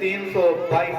322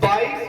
22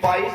22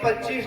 25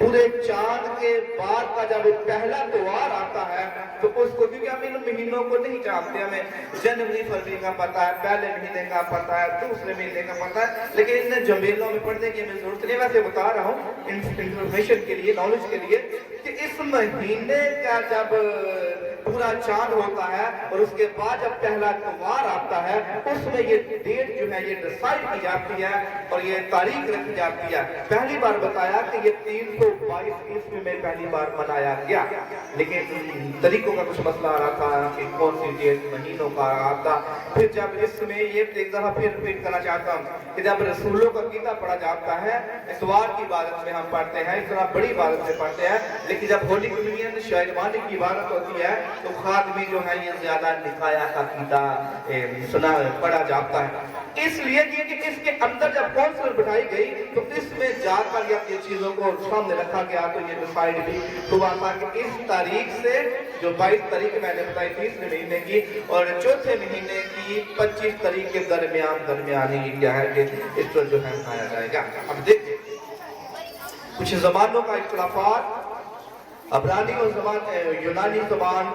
پورے چاند کے بعد کا جب پہلا تہوار آتا ہے تو اس کو، کیونکہ ہم ان مہینوں کو نہیں جانتے، ہمیں جنوری فروری کا پتہ ہے، پہلے مہینے کا پتہ ہے، دوسرے مہینے کا پتہ ہے، لیکن ان جمیلوں میں پڑھنے کی ہمیں ضرورت نہیں. ویسے بتا رہا ہوں انفارمیشن کے لیے، نالج کے لیے، کہ اس مہینے کا جب پورا چاند ہوتا ہے اور اس کے بعد جب پہلا تہوار آتا ہے، اس میں یہ ڈیٹ جو ہے یہ ڈیسائیڈ کی جاتی ہے اور یہ تاریخ رکھی جاتی ہے. پہلی بار بتایا کہ یہ 322 عیسوی میں پہلی بار منایا گیا، لیکن طریقوں کا کچھ مسئلہ آ رہا تھا کہ کون سی ڈیٹ مہینوں کا آتا. پھر جب اس میں یہ ایک دفعہ پھر ریپیٹ کرنا چاہتا ہوں کہ جب رسولوں کا عقیدہ پڑھا جاتا ہے، اتوار کی عبادت میں ہم پڑھتے ہیں، اس طرح بڑی عبادت میں پڑھتے ہیں، لیکن جب ہولی کمیونین شاہدمانی کی عبادت ہوتی ہے تو خاتمی جو ہے یہ زیادہ نکایا کا عقیدہ سنا پڑھا جاتا ہے. اس لیے کہ اس کے اندر جب کونسل بٹھائی گئی تو اس میں جا کر یہ چیزوں کو سامنے رکھا گیا تو یہ ڈیسائیڈ بھی ہوا تھا کہ اس تاریخ سے جو 22 تاریخ میں نے بتائی تیسرے مہینے کی اور چوتھے مہینے کی 25 تاریخ کے درمیانی کیا ہے کہ اس پر جو ہے منایا جائے گا. اب دیکھیں کچھ زبانوں کا اختلافات. عبرانی اور یونانی زبان،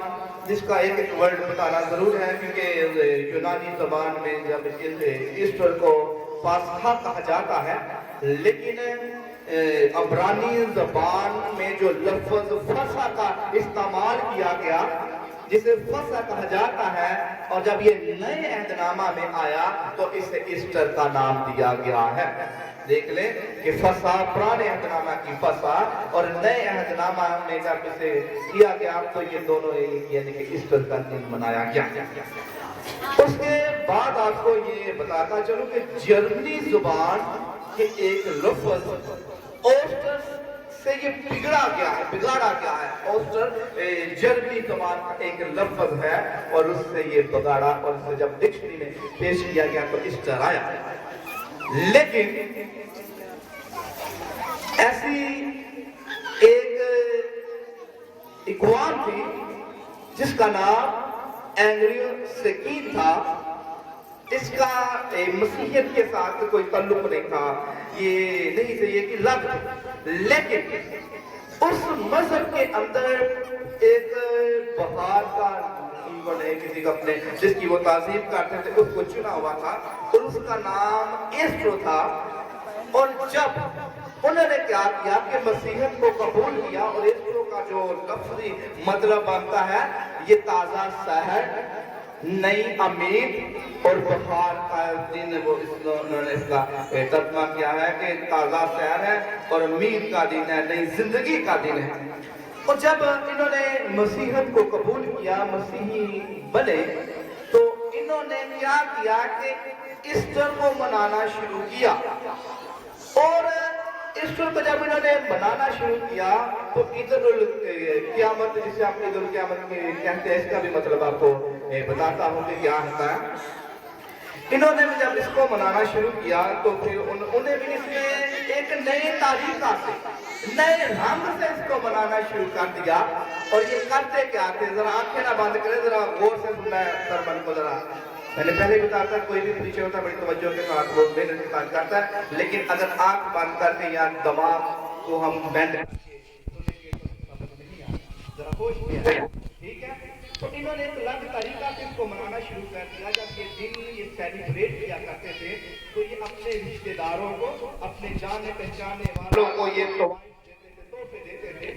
جس کا ایک ایک ورڈ بتانا ضرور ہے کیونکہ یونانی زبان میں جب ایسٹر کو پاسخہ کہا جاتا ہے، لیکن عبرانی زبان میں جو لفظ فسح کا استعمال کیا گیا، جسے فسح کہا جاتا ہے، اور جب یہ نئے عہد نامہ میں آیا تو اسے ایسٹر کا نام دیا گیا ہے. دیکھ لیں کہ فسح پرانے عہد نامہ کی فسح اور نئے عہد نامہ میں جب اسے کیا گیا تو یہ دونوں یعنی کہ ایسٹر کا دن منایا گیا. اس کے بعد آپ کو یہ بتاتا چلوں کہ جرمنی زبان کے ایک لفظ اوسٹر سے یہ بگاڑا گیا ہے. اوسٹر جرمنی زبان کا ایک لفظ ہے اور اس سے یہ بگاڑا اور اسے جب ڈکشنری میں پیش کیا گیا تو ایسٹر آیا. لیکن ایسی ایک اقوام تھی جس کا نام اینگریو سکین تھا. اس کا مسیحیت کے ساتھ کوئی تعلق نہیں تھا، یہ نہیں تھا یہ کہ لفظ، لیکن اس مذہب کے اندر ایک بہار کا کسی کا اپنے جس کی وہ تعظیم کرتے تھے اس کو چنا ہوا تھا اور اس کا نام ایسٹر تھا. اور جب انہوں نے کیا کیا کہ مسیحیت کو قبول کیا اور ایسٹر کا جو لفظی مطلب بنتا ہے یہ تازہ سحر، نئی امید اور بہار کا دن، وہ انہوں نے اس کا ترجمہ کیا ہے کہ تازہ سحر ہے اور امید کا دن ہے، نئی زندگی کا دن ہے. اور جب انہوں نے مسیحیت کو قبول کیا، مسیحی بنے، تو انہوں نے کیا کیا کہ ایسٹر کو منانا شروع کیا. اور ایسٹر کو جب انہوں نے منانا شروع کیا تو عید القیامت، جسے آپ عید القیامت کہتے ہیں، اس کا بھی مطلب آپ کو بتاتا ہوں کہ کیا ہوتا ہے. انہوں نے جب اس کو منانا شروع کیا تو پھر انہیں بھی اس میں ایک نئے طریقہ سے، نئے رنگ سے اس کو منانا شروع کر دیا. اور یہ کرتے کیا تھے؟ ذرا آنکھیں نہ بند کریں، ذرا غور سے سننا ہے سرمن کو. ذرا میں نے پہلے بھی کہا تھا کوئی بھی پیچھے ہوتا ہے بڑی توجہ کے ساتھ وہ محنت کے ساتھ کرتا ہے، لیکن اگر آنکھ بند کر کے یا دماغ کو ہم بینڈ کر کے ذرا ہوش کیا ہے، ٹھیک ہے. تو انہوں نے ایک الگ طریقہ سے اس کو منانا شروع کر دیا. جب یہ دن یہ سیلیبریٹ کیا کرتے تھے تو یہ اپنے رشتہ داروں کو، اپنے جانے پہچانے والوں کو یہ تحفے دیتے تھے.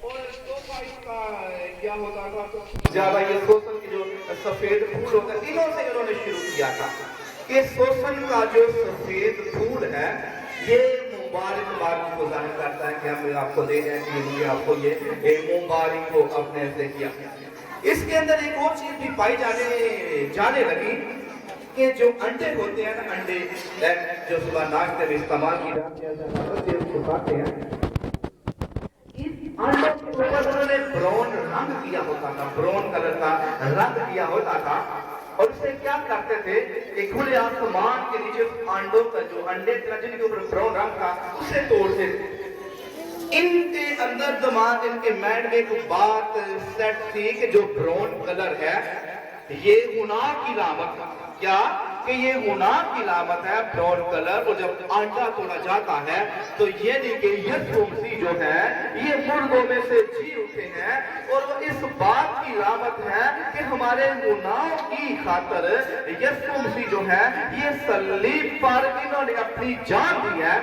اور تحفہ اس کا کیا ہوتا تھا؟ زیادہ یہ سوسن کی جو سفید پھول ہوتا ہے، انہوں سے انہوں نے شروع کیا تھا کہ سوسن کا جو سفید پھول ہے یہ مبارک کو ظاہر کرتا ہے کہ ہم آپ کو دے دیں کہ آپ کو یہ مبارک کو اپنے سے کیا. اس کے اندر ایک اور چیز بھی پائی جانے لگی کہ جو انڈے ہوتے ہیں نا، انڈے جو صبح ناشتے میں استعمال کی جاتے ہیں، اس کو کھاتے ہیں، انڈوں کے اوپر انہوں نے براؤن رنگ کیا ہوتا تھا، براؤن کلر کا رنگ کیا ہوتا تھا. اور اسے کیا کرتے تھے کہ کھلے آسمان کے نیچے انڈوں کا جو انڈے تھے جن کے اوپر براؤن رنگ تھا اسے توڑتے تھے. ان کے اندر دماغ، ان کے مائنڈ میں ایک بات سیٹ تھی کہ جو براؤن کلر ہے یہ گناہ کی علامت، کیا کہ یہ گناہ کی علامت ہے براؤن کلر، اور جب آنڈا توڑا جاتا ہے تو یہ نہیں کہ یسوع مسیح جو ہے یہ مردوں میں سے جی اٹھے ہیں، اور وہ اس بات کی علامت ہے کہ ہمارے گناہوں کی خاطر یسوع مسیح جو ہے یہ صلیب پر انہوں نے اپنی جان دی ہے۔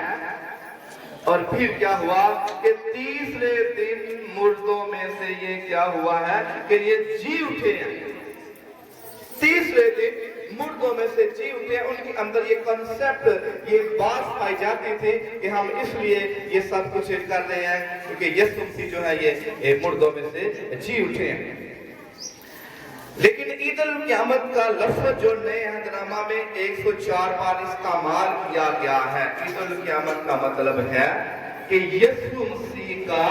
اور پھر کیا ہوا کہ تیسرے دن مردوں میں سے یہ کیا ہوا ہے کہ یہ جی اٹھے ہیں، تیسرے دن مردوں میں سے جی اٹھے ہیں۔ ان کے اندر یہ کنسپٹ، یہ بات پائی جاتی تھی کہ ہم اس لیے یہ سب کچھ کر رہے ہیں کیونکہ یسوع مسیح جو ہے یہ مردوں میں سے جی اٹھے ہیں۔ لیکن عید القیامت کا لفظ جو نئے عہد نامہ میں 104 بار استعمال کیا گیا ہے، عید القیامت کا مطلب ہے کہ یسوع مسیح کا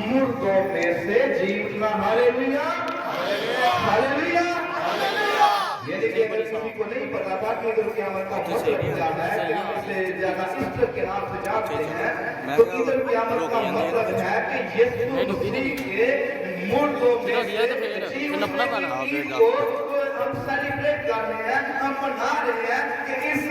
مردوں میں سے جی اٹھنا۔ ہاللیلویا، ہاللیلویا۔ یہ دیکھیے اگر کسی کو نہیں پتا تھا کہ عید القیامت کا مطلب کیا ہے، اسے زیادہ ایسٹر کے نام سے جانتے ہیں، تو عید القیامت کا مطلب ہے کہ یسوع مسیح کے مردوں میں سے جی اٹھنے کی عید کو ہم سیلیبریٹ کر رہے ہیں، ہم منا رہے ہیں کہ اس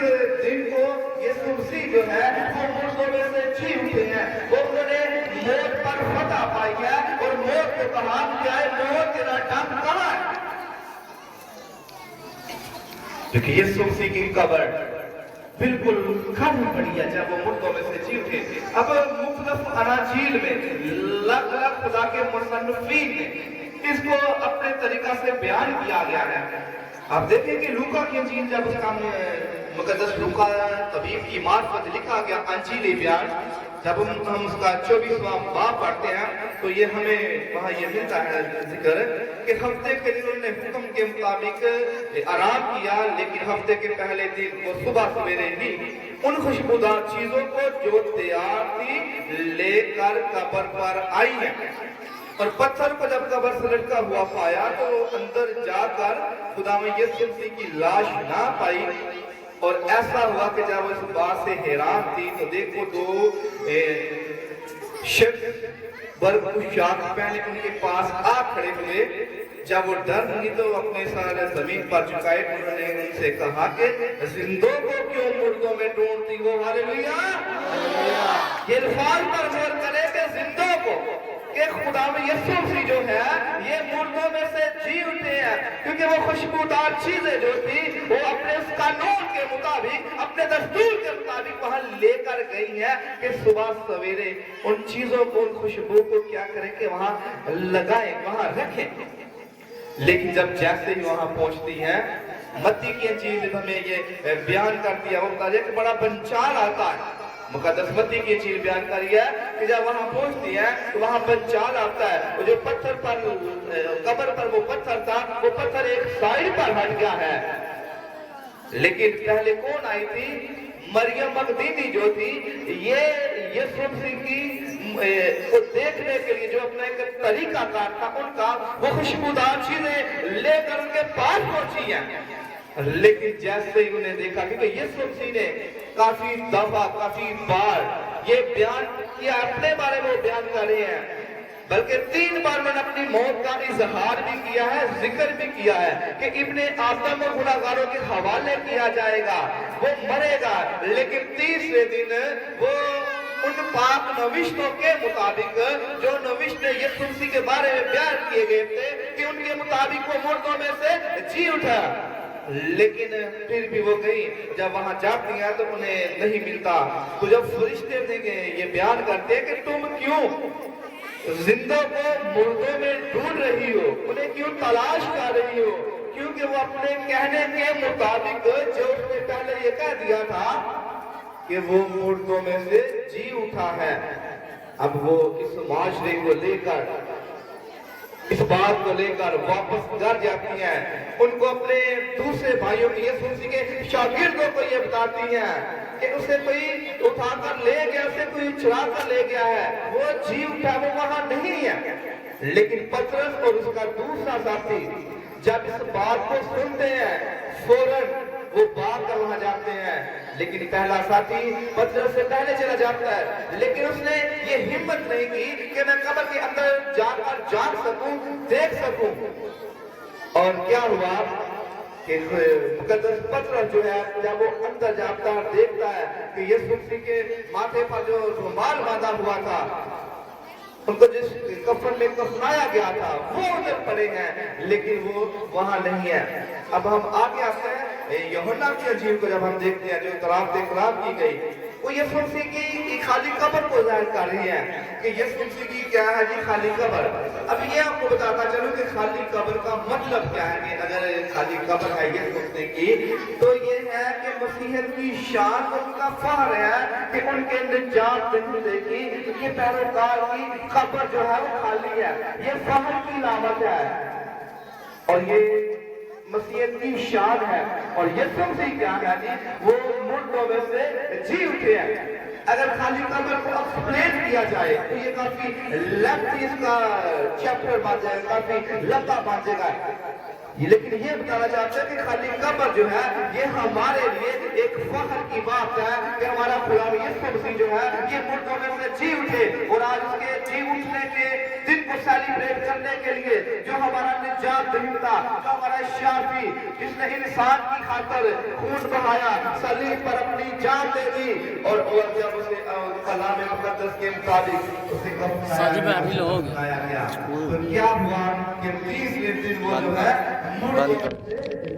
دن کو یسوع مسیح جو ہے وہ مردوں میں سے جی اٹھے ہیں۔ وہ انہوں نے موت پر فتح پائی ہے اور موت کو کہا کہ اے موت تیرا ڈنگ کہاں ہے؟ کیونکہ یسوع مسیح کی قبر بالکل خالی پڑی ہے جب وہ مردوں میں سے جی اٹھے۔ اب مختلف اناجیل میں الگ الگ خدا کے مصنفین نے اس کو اپنے طریقہ سے بیان کیا گیا ہے۔ آپ دیکھیں کہ لوکا کی انجیل جب اس کا مقدس لوکا طبیب کی معرفت لکھا گیا انجیلی بیان، جب ہم اس کا 24واں باب پڑھتے ہیں تو یہ ہمیں وہاں یہ ملتا ہے ذکر کہ ہفتے کے دن انہوں نے حکم کے مطابق آرام کیا، لیکن ہفتے کے پہلے دن وہ صبح سویرے ہی ان خوشبودار چیزوں کو جو تیار تھی لے کر قبر پر آئی ہیں، اور پتھر کو جب قبر سے لٹکا ہوا پایا تو اندر جا کر خدا میں یسوع مسیح کی لاش نہ پائی۔ اور ایسا ہوا کہ جب وہ اس بات سے حیران تھی تو دیکھو دو شخص برق پوشاک پہنے ان کے پاس آ کھڑے ہوئے۔ جب وہ ڈر گئی تو اپنے سارے زمین پر جھکائے، انہوں نے ان سے کہا کہ زندوں کو کیوں مردوں میں ڈھونڈتی ہو؟ ہاللیلویا، یہ الفاظ پر غور کرے کہ زندوں کو، کہ خدا میں یسوع مسیح جو ہے یہ مردوں میں سے جی اٹھے ہیں، کیونکہ وہ خوشبودار چیزیں جو تھی وہ اپنے اس قانون کے مطابق، اپنے دستور کے مطابق وہاں لے کر گئی ہیں کہ صبح سویرے ان چیزوں کو، ان خوشبو کو کیا کریں کہ وہاں لگائیں، وہاں رکھیں۔ لیکن جب جیسے ہی وہاں پہنچتی ہیں، متی کی انجیل ہمیں یہ بیان کرتی ہے، وہ بتا دیا کہ بڑا بنچال آتا ہے۔ مقدس متی کی انجیل بیان کری ہے کہ جب وہاں پہنچتی ہے تو وہاں بنچال آتا ہے، وہ جو پتھر پر، قبر پر وہ پتھر تھا، وہ پتھر ایک سائڈ پر ہٹ گیا ہے۔ لیکن پہلے کون آئی تھی؟ مریم مغدلی جو تھی، یہ یسوع مسیح کی کو دیکھنے کے لیے جو اپنا ایک طریقہ کار تھا ان کا، وہ خوشبودار چیزیں لے کر ان کے پاس پہنچی ہیں۔ لیکن جیسے ہی انہیں دیکھا، کیونکہ یسوع مسیح نے کافی دفعہ، کافی بار یہ بیان کیا، اپنے بارے میں بیان کر رہے ہیں، بلکہ 3 بار میں نے اپنی موت کا اظہار بھی کیا ہے، ذکر بھی کیا ہے کہ ابن آدم اور گناہگاروں کے حوالے کیا جائے گا، وہ مرے گا، لیکن تیسرے دن وہ ان پاک نوشتوں کے مطابق جو نوشت یسوع مسیح کے بارے میں بیان کیے گئے تھے کہ ان کے مطابق وہ مردوں میں سے جی اٹھا۔ لیکن پھر بھی وہ گئی، جب وہاں جاتی ہیں تو انہیں نہیں ملتا، تو جب فرشتے یہ بیان کرتے ہیں کہ تم کیوں زندوں کو مردوں میں ڈھونڈ رہی ہو، انہیں کیوں تلاش کر رہی ہو؟ کیونکہ وہ اپنے کہنے کے مطابق جو اس نے پہلے یہ کہہ دیا تھا کہ وہ مردوں میں سے جی اٹھا ہے۔ اب وہ اس معاشرے کو لے کر، اس بات کو لے کر واپس گھر جاتی ہیں، ان کو اپنے دوسرے بھائیوں کی، یسوع مسیح کے شاگردوں کو یہ بتاتی ہیں کہ اسے کوئی اٹھا کر لے گیا، اسے کوئی چرا کر لے گیا ہے، وہ جی اٹھا، وہ وہاں نہیں ہے۔ لیکن پطرس اور اس کا دوسرا ساتھی جب اس بات کو سنتے ہیں فوراً وہ بھاگ کر وہاں جاتے ہیں، لیکن پہلا ساتھی پطرس سے پہلے چلا جاتا ہے، لیکن اس نے یہ ہمت نہیں کی کہ میں قبر کے اندر جا کر جان سکوں، دیکھ سکوں۔ اور کیا ہوا کہ مقدس پترس جو ہے جب وہ اندر جاتا ہے دیکھتا ہے کہ یسوع مسیح کے ماتھے پر جو رومال باندھا ہوا تھا، ان کو جس کفن میں کفنایا گیا تھا، وہ ادھر پڑے ہیں لیکن وہ وہاں نہیں ہے۔ اب ہم آگے آتے ہیں یوحنا کی انجیل کو جب ہم دیکھتے ہیں جو اقرار کی گئی، وہ یسوع مسیح کی خالی قبر کو ظاہر کر رہی ہے کہ یسوع مسیح کی کیا ہے جی خالی قبر۔ اب یہ آپ کو بتاتا چلوں کہ خالی قبر کا مطلب کیا ہے، کہ اگر خالی قبر ہے یسوع مسیح کی تو یہ ہے کہ مسیحیت کی شان ان کا فخر ہے کہ ان کے نجات دہندے کی، یہ پیروکار کی قبر جو ہے وہ خالی ہے، یہ فخر کی علامت ہے اور یہ مسیحیت کی شان ہے۔ اور یسوع مسیح کیا ہے جی وہ مردوں میں سے جی اٹھے ہیں۔ اگر خالی قبر کو ایکسپلین کیا جائے تو یہ کافی لیفٹ اس کا چیپٹر بن جائے گا، کافی لمبا بن جائے گا، لیکن یہ بتانا چاہتے ہیں کہ خالی قبر جو ہے یہ ہمارے لیے ایک فخر کی بات ہے کہ ہمارا خدا یسوع مسیح جو ہے یہ مردوں میں سے جی اٹھے، اور آج اس کے جی اٹھنے کے دن کو سیلیبریٹ کرنے کے لیے جو ہمارا نجات دہندہ، جو ہمارا شافی، جس نے انسان کی خاطر خون بہایا، صلیب پر اپنی جان دے دی، اور جب اسے کلام مقدس کے مطابق اسے کفنایا گیا تو کیا ہوا کہ 30ویں دن وہ جو ہے مردوں